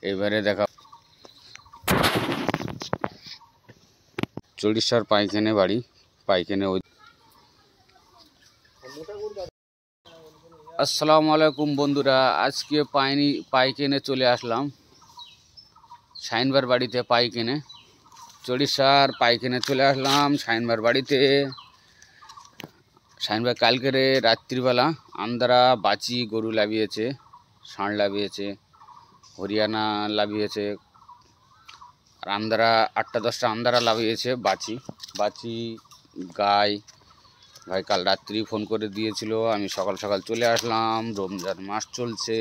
এবারে দেখা চড়িষ্যার পাইকেনে বাড়ি, পাইকেনে ওই। আসসালামু আলাইকুম বন্ধুরা, আজকে পাইকেনে চলে আসলাম শাইনবার বাড়িতে। পাইকেনে চড়িষ্যার পাইকেনে চলে আসলাম শাইনবার বাড়িতে। শাইনবার কালকের রাত্রিবেলা আন্দারা বাচি গরু লাভিয়েছে, ষাঁড় লাভিয়েছে, হরিয়ানা লাভিয়েছে, আর আন্দারা 8-10টা আন্দারা লাভিয়েছে বাচি গাই। ভাই কাল রাত্রি ফোন করে দিয়েছিল, আমি সকাল সকাল চলে আসলাম। রমজান মাস চলছে,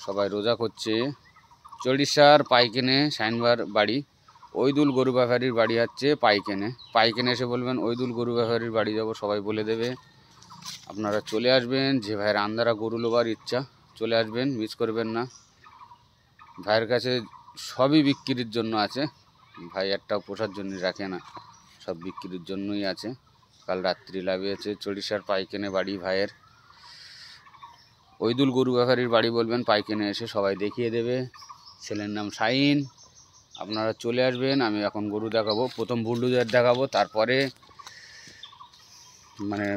সবাই রোজা করছে। চড়িষ্যার পাইকেনে শাইনবার বাড়ি, ওইদুল গরু ব্যাপারীর বাড়ি হচ্ছে পাইকেনে। পাইকেনে এসে বলবেন ওইদুল গরু ব্যাপারীর বাড়ি যাব, সবাই বলে দেবে। আপনারা চলে আসবেন, যে ভাইয়ের আন্দারা গরু লোবার ইচ্ছা চলে আসবেন, মিস করবেন না। ভাইয়ের কাছে সবই বিক্রির জন্য আছে, ভাই একটাও পোষার জন্য রাখে না, সব বিক্রির জন্যই আছে। কাল রাত্রি লাভিয়েছে চড়িষ্যার পাইকেনে বাড়ি ভাইয়ের। ওইদুল গরু ব্যাপারীর বাড়ি বলবেন, পাইকেনে এসে সবাই দেখিয়ে দেবে। ছেলের নাম শাহিন। আপনারা চলে আসবেন। আমি এখন গরু দেখাবো, প্রথম বুলডোজার দেখাবো, তারপরে মানে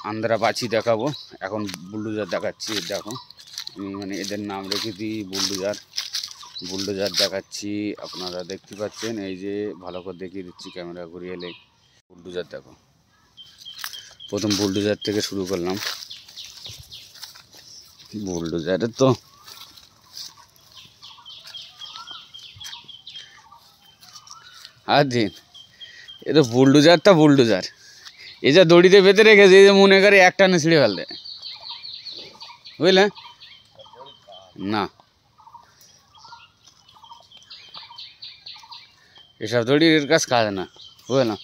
আন্দারা বাছি দেখাবো। এখন বুলডোজার দেখাচ্ছি, দেখো আমি এদের নাম রেখে দিই বুলডোজার দেখাচ্ছি। আপনারা দেখতে পাচ্ছেন, এই যে ভালো করে দেখিয়ে দিচ্ছি, ক্যামেরা ঘুরিয়ে এলে বুলডোজার দেখো। প্রথম বুলডোজার থেকে শুরু করলাম। বুলডোজারের তো দিন, এ তো বুলডোজার এই যে দড়িতে বেঁধে রেখেছে, এই যে মনে করে এক টানে ছিঁড়ে ফেলতে, বুঝলে না? এসব দড়ির কাজ না, বুঝলাম।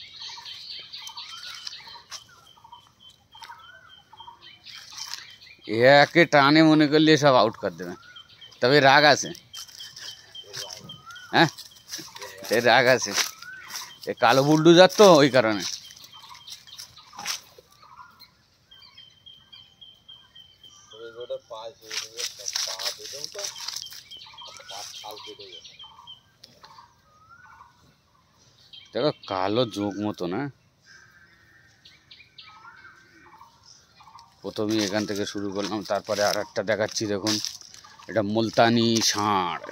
একে টানে মনে করলে সব আউট করে দেবে, তবে রাগ আছে। হ্যাঁ, এই রাগ আছে, এ কালো বুলডোজার তো, ওই কারণে। দেখো কালো যোগ মতো না। প্রথমেই এখান থেকে শুরু করলাম, তারপরে আর একটা দেখাচ্ছি। দেখুন, এটা মুলতানি ষাঁড়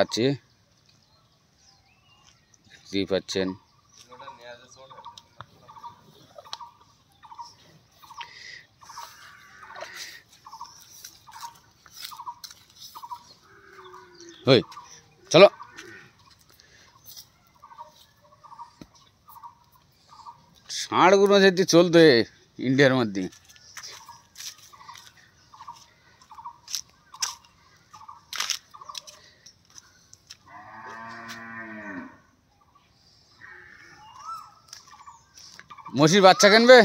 আছে, দেখতেই পাচ্ছেন। ওই চলো, ষাঁড়গুলো যদি চলতো ইন্ডিয়ার মধ্যে। মসির বাচ্চা কিনবে?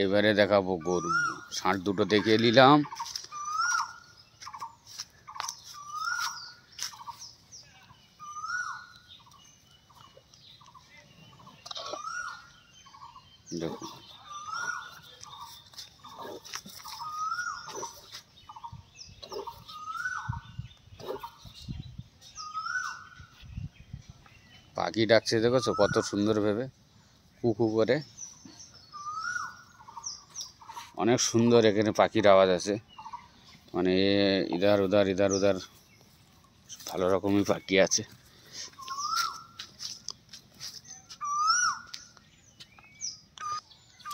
এবারে দেখাবো গরু। ষাঁড় দুটো দেখিয়ে নিলাম। দেখুন, পাখি ডাকছে, দেখেছো কত সুন্দর ভেবে, কুকু করে। অনেক সুন্দর এখানে পাখির আওয়াজ আছে, মানে ইধার উধার ভালো রকমই পাখি আছে।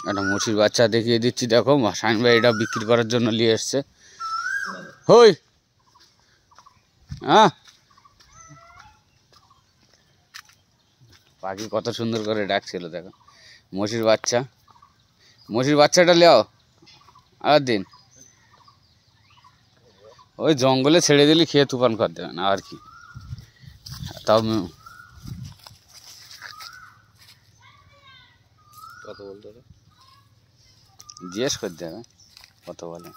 একটা মসির বাচ্চা দেখিয়ে দিচ্ছি, দেখো। শাহিন ভাই এটা বিক্রি করার জন্য নিয়ে এসছে। হই হ্যাঁ, পাখি কত সুন্দর করে ডাকছিল, দেখো। মসির বাচ্চাটা লেও আর দিন, ওই জঙ্গলে ছেড়ে দিলে খেয়ে তুফান করে দেবে না আর কি। তাও কত বলতে হবে, জিজ্ঞেস করতে হবে কত বলে।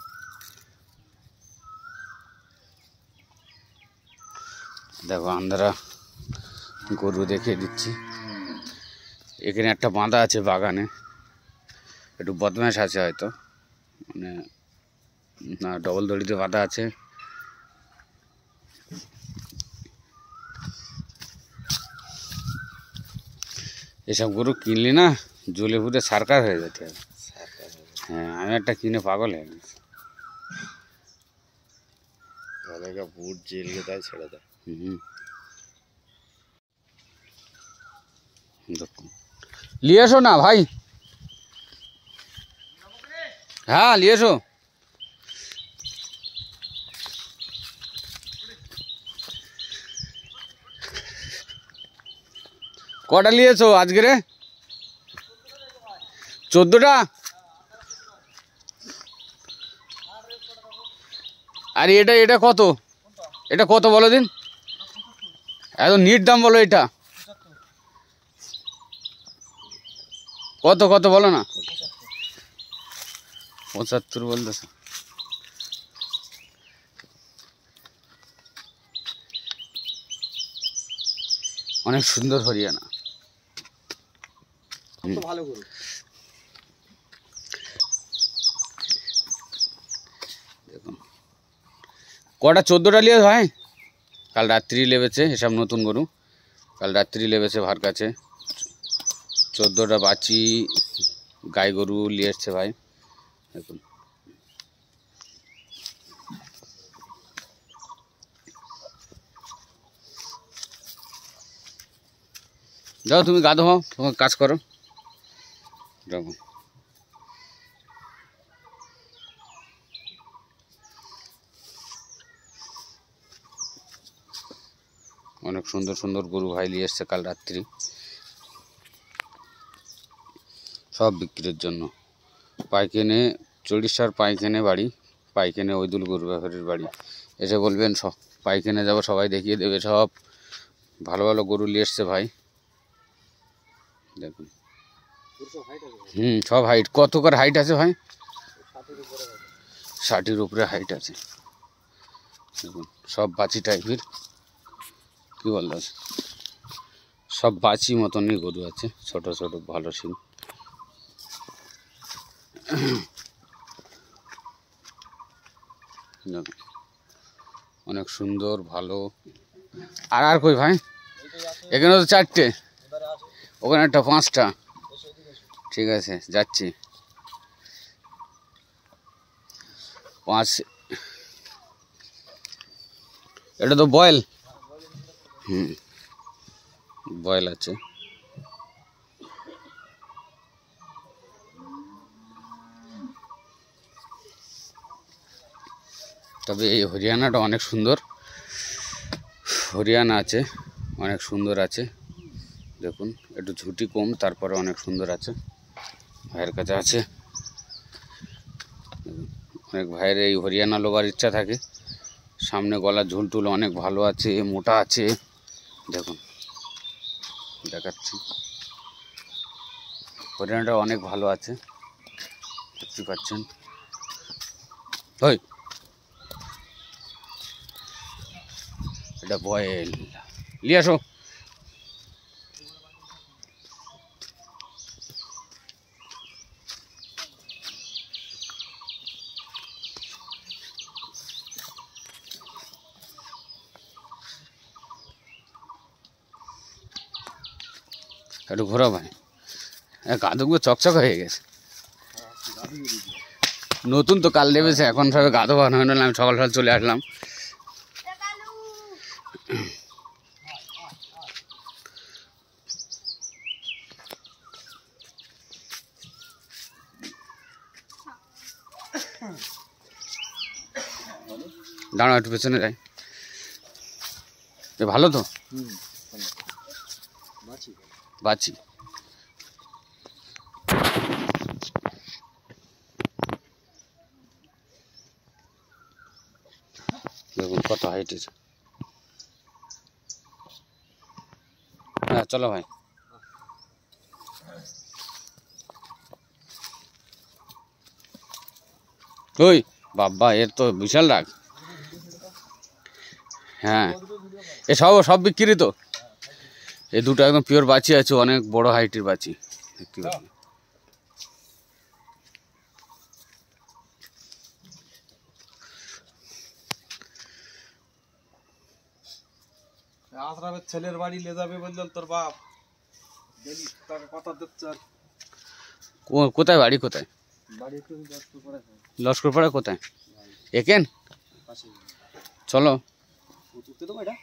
দেখো আন্দারা গরু দেখিয়ে দিচ্ছি। এখানে একটা বাঁধা আছে বাগানে, একটু বদমাশ আছে হয়তো, মানে না ডবল দড়িতে বাঁধা আছে। এসব গরু কিনলি না জ্বলে পুড়ে সার্কার হয়ে যেতে হবে। হ্যাঁ, আমি একটা কিনে পাগল হয়ে গেছি। ভুট জেলকে তাই ছেড়ে দেয়। নিয়ে এসো না ভাই। হ্যাঁ নিয়ে এসো। কটা নিয়েছো আজকে রে? 14টা। আর এটা কত? এটা কত বলো দিন, এত নিট দাম বলো। এটা কত কত বলো না। 75 বলতেছে। অনেক সুন্দর হরিয়ানা। ভালো গরু। দেখুন কটা 14টা নিয়ে ভাই। কাল রাত্রি লেবেছে এসব নতুন গরু, কাল রাত্রি লেবেছে ভার কাছে। 14টা বাচ্চি গাই গরু নিয়ে এসছে ভাই। দেখুন যাও তুমি গা ধোও, তোমার কাজ করো। দেখুন অনেক সুন্দর সুন্দর গরু ভাই নিয়ে এসছে কাল রাত্রি, সব বিক্রির জন্য। পাইকেনে চড়িষ্যার পাইকেনে বাড়ি, পাইকেনে ওইদুল গরু ব্যাপারীর বাড়ি। এসে বলবেন সব পাইকেনে যাবো, সবাই দেখিয়ে দেবে। সব ভালো ভালো গরু নিয়ে এসছে ভাই। দেখুন সব হাইট। কত করে হাইট আছে ভাই? 60-এর উপরে হাইট আছে। দেখুন সব বাছি টাইপের, কি বলতো, সব বাছি মতনই গরু আছে, ছোট ছোট ভালো সিং। অনেক সুন্দর ভালো। আর কই ভাই? এখানে তো 4টে, ওখানে একটা 5টা। ঠিক আছে যাচ্ছি। 5 এটা তো বয়েল। বয়েল আছে। তবে এই হরিয়ানাটা অনেক সুন্দর, হরিয়ানা আছে অনেক সুন্দর আছে। দেখুন একটু ঝুটি কম, তারপরে অনেক সুন্দর আছে। ভাইয়ের কাছে আছে। অনেক ভাইয়ের এই হরিয়ানা লোবার ইচ্ছা থাকে। সামনে গলা ঝুলটুল অনেক ভালো আছে, মোটা আছে। দেখুন দেখাচ্ছি, হরিয়ানাটা অনেক ভালো আছে, দেখতে পাচ্ছেন। ওই এটা বয়েল, নিয়ে আসো। একটু ঘোরা ভাই। গাধুগুলো চকচক হয়ে গেছে, নতুন তো কাল নেমেছে, এখন সবে গাধু বানানো হয়ে গেল। আমি সকাল সকাল চলে আসলাম। দাঁড়াও একটু পেছনে যাই। ভালো তো বাছি। দেখুন কত হাইটের। হ্যাঁ চলো ভাই। ওই বাবা, এর তো বিশাল রাগ। হ্যাঁ এ সব বিক্রি তো। এই দুটো একদম পিওর বাছি আছে, অনেক বড় হাইটের বাছি দেখতে পাচ্ছি। আশরাফের ছেলের বাড়ি লে যাবে বললেন তোর বাপ, দেখি তাকে কথা দিচ্ছে। কোথায় বাড়ি কোথায়? বাড়ি একটু লস্করপাড়া কোথায়? একেন চলো। উঠতে দেবো এটা?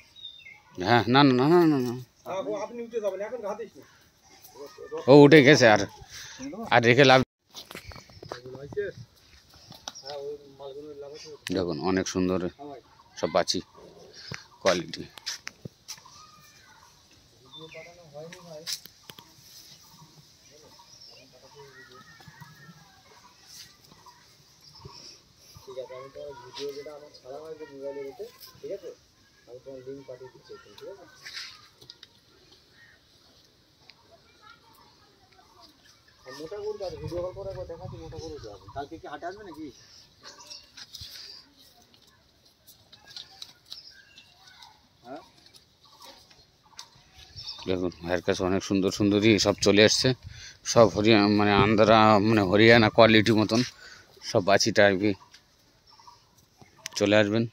হ্যাঁ, না না না না না না, আপনি উঠে যাবেন এখন, ঘাতিস না। ও উঠে গেছে, আর আর রেখে লাভ। দেখুন অনেক সুন্দর সব বাছি কোয়ালিটি। ঠিক আছে, আমি তোমার ভিডিও যেটা আমার ছাড়া হয় মোবাইলের উপরে, ঠিক আছে, আমি তোমার লিঙ্ক পাঠিয়ে দিচ্ছি, ঠিক আছে। মোটা গরু যাবে, ভিডিও কল করে একবার দেখাচ্ছি, মোটা গরু যাবে। কালকে কি হাটে আসবে নাকি? হ্যাঁ, দেখুন ভাইয়ের কাছে অনেক সুন্দর সুন্দরই সব চলে এসছে, সব হরিয়ানা মানে আন্ধ্রা মানে হরিয়ানা কোয়ালিটি মতন সব বাছিটা আর কি। চলে আসবেন।